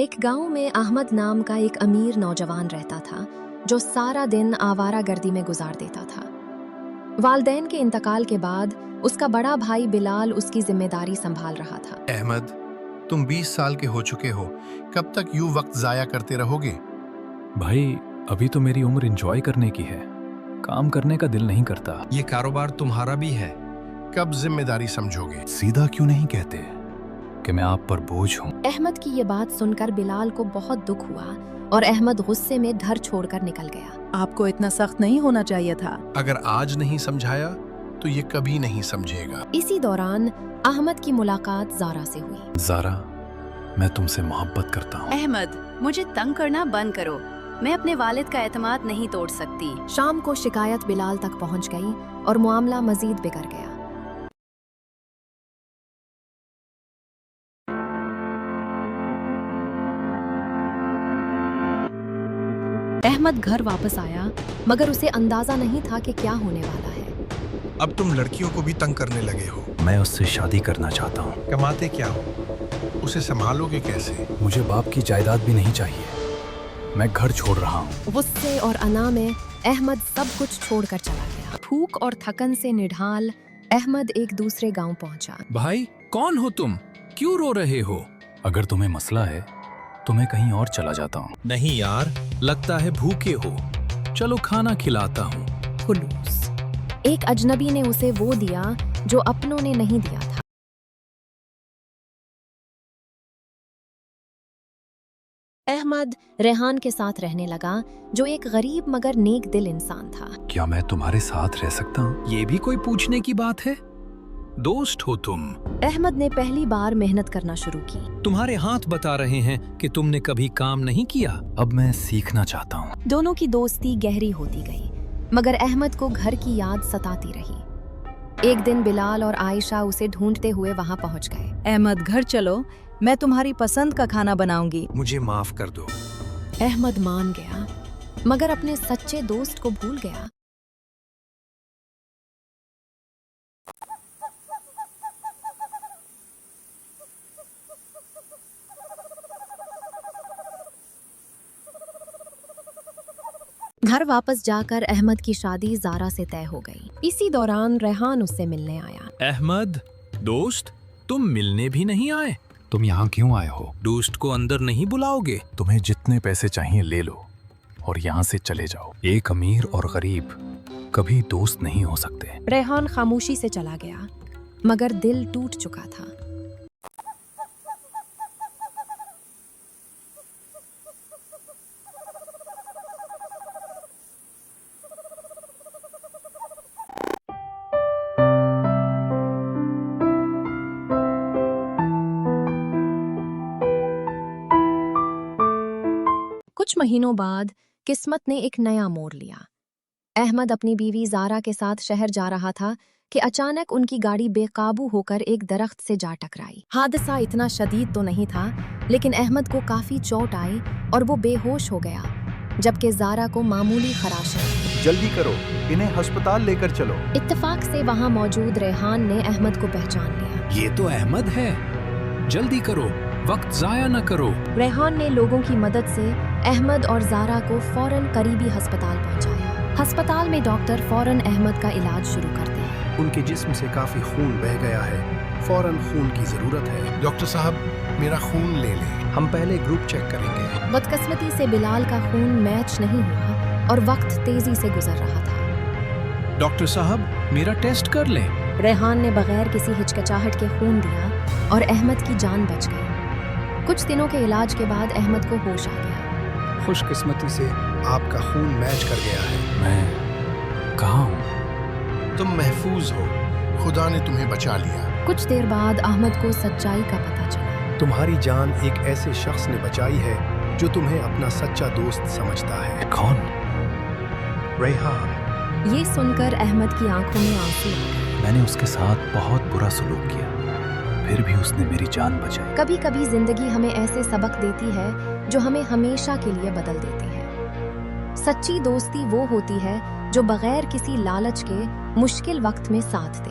एक गांव में अहमद नाम का एक अमीर नौजवान रहता था जो सारा दिन आवारागर्दी में गुजार देता था। वालदैन के इंतकाल के बाद उसका बड़ा भाई बिलाल उसकी जिम्मेदारी संभाल रहा था। अहमद, तुम 20 साल के हो चुके हो, कब तक यूं वक्त जाया करते रहोगे? भाई, अभी तो मेरी उम्र एंजॉय करने की है, काम करने का दिल नहीं करता। ये कारोबार तुम्हारा भी है। कब जिम्मेदारी समझोगे? सीधा क्यों नहीं कहते कि मैं आप पर बोझ हूँ? अहमद की ये बात सुनकर बिलाल को बहुत दुख हुआ और अहमद गुस्से में घर छोड़कर निकल गया। आपको इतना सख्त नहीं होना चाहिए था। अगर आज नहीं समझाया तो ये कभी नहीं समझेगा। इसी दौरान अहमद की मुलाकात ज़ारा से हुई। ज़ारा, मैं तुमसे मोहब्बत करता हूँ। अहमद, मुझे तंग करना बंद करो। मैं अपने वालिद का एतमाद नहीं तोड़ सकती। शाम को शिकायत बिलाल तक पहुंच गई और मामला मजीद बिगड़ गया। अहमद घर वापस आया मगर उसे अंदाजा नहीं था कि क्या होने वाला है। अब तुम लड़कियों को भी तंग करने लगे हो। मैं उससे शादी करना चाहता हूँ। कमाते क्या हो? उसे संभालोगे कैसे? मुझे बाप की जायदाद भी नहीं चाहिए। मैं घर छोड़ रहा हूँ। गुस्से और अना में अहमद सब कुछ छोड़कर चला गया। भूख और थकन से निढाल अहमद एक दूसरे गांव पहुंचा। भाई, कौन हो तुम? क्यों रो रहे हो? अगर तुम्हें मसला है तो मैं कहीं और चला जाता हूँ। नहीं यार, लगता है भूखे हो। चलो खाना खिलाता हूँ। खुलूस। एक अजनबी ने उसे वो दिया जो अपनों ने नहीं दिया था। अहमद रेहान के साथ रहने लगा जो एक गरीब मगर नेक दिल इंसान था। क्या मैं तुम्हारे साथ रह सकता हूँ? ये भी कोई पूछने की बात है? दोस्त हो तुम। अहमद ने पहली बार मेहनत करना शुरू की। तुम्हारे हाथ बता रहे हैं कि तुमने कभी काम नहीं किया। अब मैं सीखना चाहता हूँ। दोनों की दोस्ती गहरी होती गई मगर अहमद को घर की याद सताती रही। एक दिन बिलाल और आयशा उसे ढूंढते हुए वहां पहुंच गए। अहमद, घर चलो, मैं तुम्हारी पसंद का खाना बनाऊंगी। मुझे माफ कर दो। अहमद मान गया मगर अपने सच्चे दोस्त को भूल गया। घर वापस जाकर अहमद की शादी ज़ारा से तय हो गई। इसी दौरान रेहान उससे मिलने आया। अहमद, दोस्त, तुम मिलने भी नहीं आए? तुम यहाँ क्यों आए हो? दोस्त को अंदर नहीं बुलाओगे? तुम्हें जितने पैसे चाहिए ले लो और यहाँ से चले जाओ। एक अमीर और गरीब कभी दोस्त नहीं हो सकते। रेहान खामोशी से चला गया मगर दिल टूट चुका था। कुछ महीनों बाद किस्मत ने एक नया मोड़ लिया। अहमद अपनी बीवी ज़ारा के साथ शहर जा रहा था कि अचानक उनकी गाड़ी बेकाबू होकर एक दरख्त से जा टकराई। हादसा इतना शदीद तो नहीं था लेकिन अहमद को काफी चोट आई और वो बेहोश हो गया जबकि ज़ारा को मामूली खराश आई। जल्दी करो, इन्हें अस्पताल लेकर चलो। इत्तेफाक से वहां मौजूद रेहान ने अहमद को पहचान लिया। ये तो अहमद है। जल्दी करो, वक्त जाया न करो। रेहान ने लोगों की मदद से अहमद और ज़ारा को फौरन करीबी अस्पताल पहुंचाया। अस्पताल में डॉक्टर फौरन अहमद का इलाज शुरू करते हैं। उनके जिस्म से काफी खून बह गया है, फौरन खून की जरूरत है। डॉक्टर साहब, मेरा खून ले लें। हम पहले ग्रुप चेक करेंगे। बदकिस्मती से बिलाल का खून मैच नहीं हुआ और वक्त तेजी से गुजर रहा था। डॉक्टर साहब, मेरा टेस्ट कर लें। रेहान ने बगैर किसी हिचकिचाहट के खून दिया और अहमद की जान बच गई। कुछ दिनों के इलाज के बाद अहमद को होश आ गया। खुशकिस्मती से आपका खून मैच कर गया है। मैं कहाँ हूँ? तुम महफूज हो, खुदा ने तुम्हें बचा लिया। कुछ देर बाद अहमद को सच्चाई का पता चला। तुम्हारी जान एक ऐसे शख्स ने बचाई है जो तुम्हें अपना सच्चा दोस्त समझता है। कौन? रेहान। ये सुनकर अहमद की आंखों में आंसू आ गए। मैंने उसके साथ बहुत बुरा सलूक किया, फिर भी उसने मेरी जान बचाई। कभी कभी जिंदगी हमें ऐसे सबक देती है जो हमें हमेशा के लिए बदल देती है। सच्ची दोस्ती वो होती है जो बगैर किसी लालच के मुश्किल वक्त में साथ दे।